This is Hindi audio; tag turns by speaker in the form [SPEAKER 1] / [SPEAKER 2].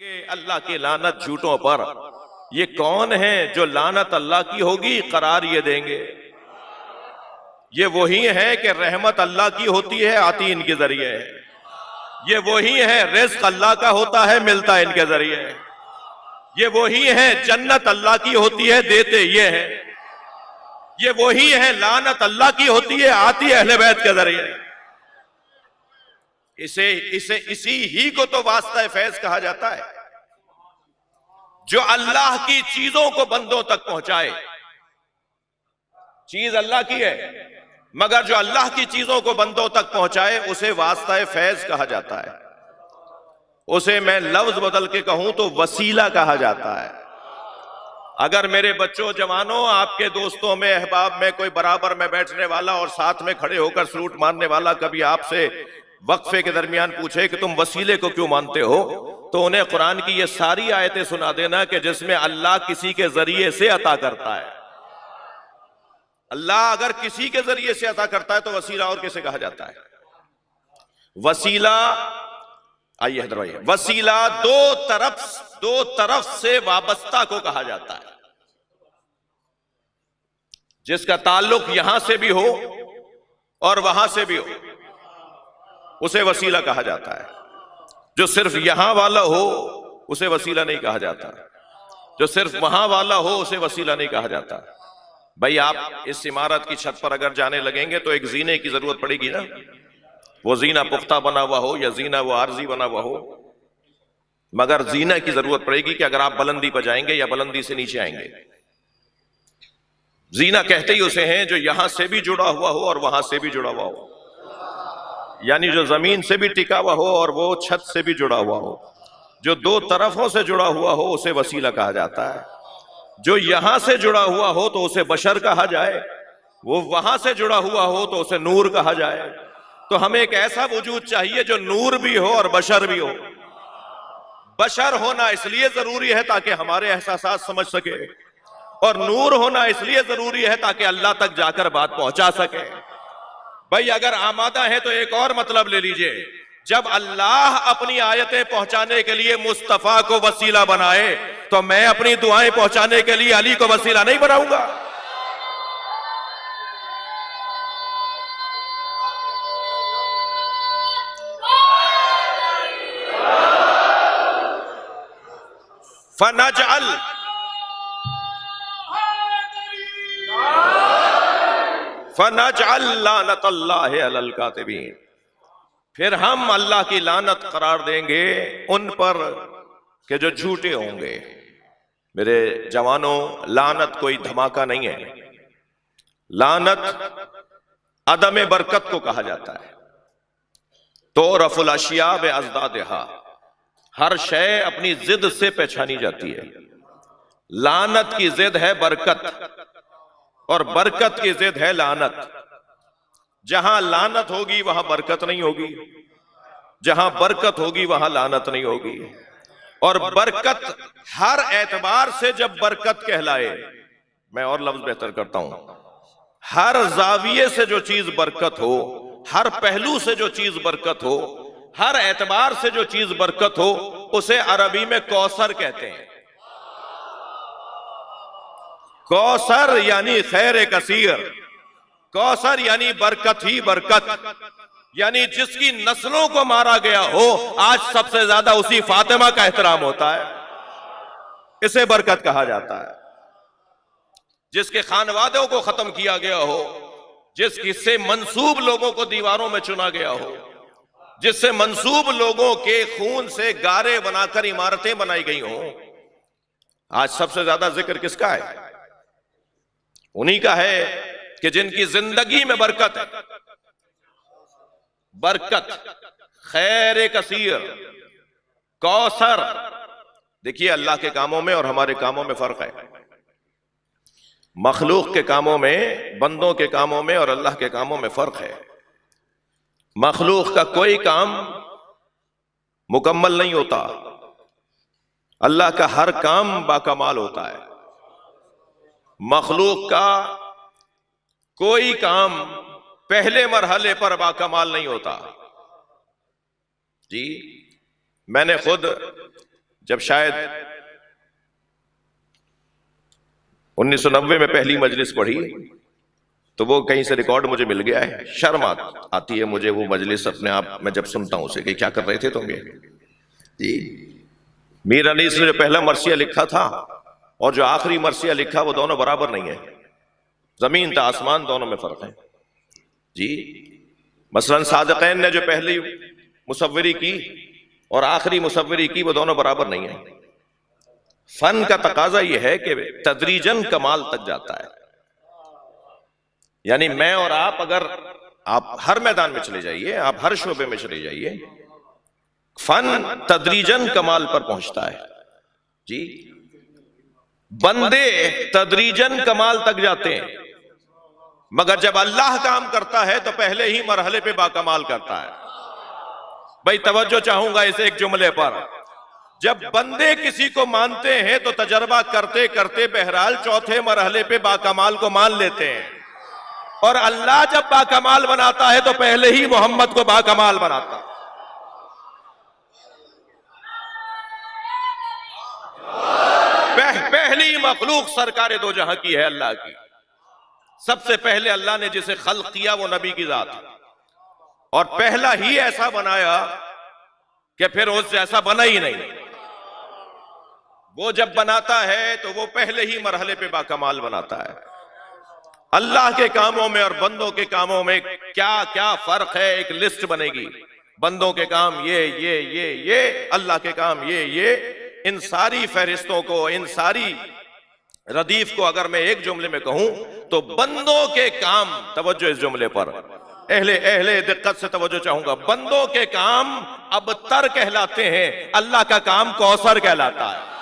[SPEAKER 1] कि अल्लाह की लानत झूठों पर। ये कौन है जो लानत अल्लाह की होगी करार ये देंगे? ये वही है कि रहमत अल्लाह की होती है, आती इनके जरिए है। ये वही है रिज़्क़ अल्लाह का होता है, मिलता इनके जरिए है। ये वही है जन्नत अल्लाह की होती है, देते ये है। ये वही है लानत अल्लाह की होती है, आती अहले बैत के जरिए। इसी ही को तो वास्ता फैज कहा जाता है, जो अल्लाह की चीजों को बंदों तक पहुंचाए। चीज अल्लाह की है, मगर जो अल्लाह की चीजों को बंदों तक पहुंचाए उसे वास्ता फैज कहा जाता है। उसे मैं लफ्ज बदल के कहूं तो वसीला कहा जाता है। अगर मेरे बच्चों, जवानों, आपके दोस्तों में, अहबाब में कोई बराबर में बैठने वाला और साथ में खड़े होकर सलूट मारने वाला कभी आपसे वक्फे के दरमियान पूछे कि तुम वसीले को क्यों मानते हो, तो उन्हें कुरान की ये सारी आयतें सुना देना कि जिसमें अल्लाह किसी के जरिए से अता करता है। अल्लाह अगर किसी के जरिए से अता करता है तो वसीला और किसे कहा जाता है? वसीला, आइए इधर आइए, वसीला दो तरफ से वाबस्ता को कहा जाता है, जिसका ताल्लुक यहां से भी हो और वहां से भी हो, उसे वसीला कहा जाता है। जो सिर्फ यहां वाला हो उसे वसीला नहीं कहा जाता, जो सिर्फ वहां वाला हो उसे वसीला नहीं कहा जाता। भाई, आप इस इमारत की छत पर अगर जाने लगेंगे तो एक जीने की जरूरत पड़ेगी ना। वो जीना पुख्ता बना हुआ हो या जीना वो आरजी बना हुआ हो, मगर जीना की जरूरत पड़ेगी कि अगर आप बुलंदी पर जाएंगे या बुलंदी से नीचे आएंगे। जीना कहते ही उसे हैं जो यहां से भी जुड़ा हुआ हो और वहां से भी जुड़ा हुआ हो, यानी जो जमीन से भी टिका हुआ हो और वो छत से भी जुड़ा हुआ हो। जो दो तरफों से जुड़ा हुआ हो उसे वसीला कहा जाता है। जो यहां से जुड़ा हुआ हो तो उसे बशर कहा जाए, वो वहां से जुड़ा हुआ हो तो उसे नूर कहा जाए। तो हमें एक ऐसा वजूद चाहिए जो नूर भी हो और बशर भी हो। बशर होना इसलिए जरूरी है ताकि हमारे एहसासात समझ सके, और नूर होना इसलिए जरूरी है ताकि अल्लाह तक जाकर बात पहुंचा सके। भाई, अगर आमादा है तो एक और मतलब ले लीजिए। जब अल्लाह अपनी आयतें पहुंचाने के लिए मुस्तफा को वसीला बनाए तो मैं अपनी दुआएं पहुंचाने के लिए अली को वसीला नहीं बनाऊंगा? फनजअल लानतल्लाहि अलल कातिबीन, फिर हम अल्लाह की लानत करार देंगे उन पर कि जो झूठे होंगे। मेरे जवानों, लानत कोई धमाका नहीं है। लानत अदम बरकत को कहा जाता है। तो रफुल अशिया बे अज़दादिहा, हर शय अपनी जिद से पहचानी जाती है। लानत की जिद है बरकत, और बरकत की जिद है लानत। जहां लानत होगी वहां बरकत नहीं होगी, जहां बरकत होगी वहां लानत नहीं होगी। और बरकत हर एतबार से जब बरकत कहलाए, मैं और लफ्ज बेहतर करता हूं, हर जाविये से जो चीज बरकत हो, हर पहलू से जो चीज बरकत हो, हर एतबार से जो चीज बरकत हो, उसे अरबी में कौसर कहते हैं। कौसर यानी खैर कसीर, कौसर यानी बरकत ही बरकत, यानी जिसकी नस्लों को मारा गया हो, आज सबसे ज्यादा उसी फातिमा का एहतराम होता है, इसे बरकत कहा जाता है। जिसके खानवादों को खत्म किया गया हो, जिससे मंसूब लोगों को दीवारों में चुना गया हो, जिससे मंसूब लोगों के खून से गारे बनाकर इमारतें बनाई गई हो, आज सबसे ज्यादा जिक्र किसका है? उन्हीं का है कि जिनकी जिंदगी में बरकत है। बरकत, खैर कसीर, कौसर। देखिए, अल्लाह के कामों में और हमारे कामों में फर्क है। मखलूक के कामों में, बंदों के कामों में और अल्लाह के कामों में फर्क है। मखलूक का कोई काम मुकम्मल नहीं होता, अल्लाह का हर काम बाकमाल होता है। मखलूक का कोई काम पहले मरहले पर बाकमाल नहीं होता। जी, मैंने खुद जब शायद 1990 में पहली मजलिस पढ़ी तो वो कहीं से रिकॉर्ड मुझे मिल गया है। शर्म आती है मुझे वो मजलिस अपने आप में जब सुनता हूं उसे कि क्या कर रहे थे तुम ये जी। मीर अनीस ने जो पहला मरसिया लिखा था और जो आखिरी मरसिया लिखा वो दोनों बराबर नहीं है। जमीन तो आसमान दोनों में फर्क है जी। मसलन सादिक़ैन ने जो पहली मुसव्वरी की और आखिरी मुसव्वरी की वो दोनों बराबर नहीं है। फन का तकाजा यह है कि तदरीजन कमाल तक जाता है। यानी मैं और आप, अगर आप हर मैदान में चले जाइए, आप हर शोबे में चले जाइए, फन तदरीजन कमाल पर पहुंचता है जी। बंदे तदरीजन कमाल तक जाते हैं, मगर जब अल्लाह काम करता है तो पहले ही मरहले पे बाकमाल करता है। भाई तवज्जो चाहूंगा इस एक जुमले पर। जब बंदे किसी को मानते हैं तो तजर्बा करते करते बहरहाल चौथे मरहले पे बाकमाल को मान लेते हैं, और अल्लाह जब बाकमाल बनाता है तो पहले ही मोहम्मद को बाकमाल बनाता है। पहली मखलूक सरकारे दो जहां की है अल्लाह की। सबसे पहले अल्लाह ने जिसे खल्क किया वो नबी की जात है, और पहला ही ऐसा बनाया कि फिर उससे ऐसा बना ही नहीं। वो जब बनाता है तो वो पहले ही मरहले पे बाकमाल बनाता है। अल्लाह के कामों में और बंदों के कामों में क्या क्या फर्क है, एक लिस्ट बनेगी। बंदों के काम ये, अल्लाह के काम ये। इन सारी फहरिस्तों को, इन सारी रदीफ को अगर मैं एक जुमले में कहूं तो बंदों के काम, तवज्जो इस जुमले पर, अहले दिक्कत से तवज्जो चाहूंगा, बंदों के काम अबतर कहलाते हैं, अल्लाह का काम कौसर कहलाता है।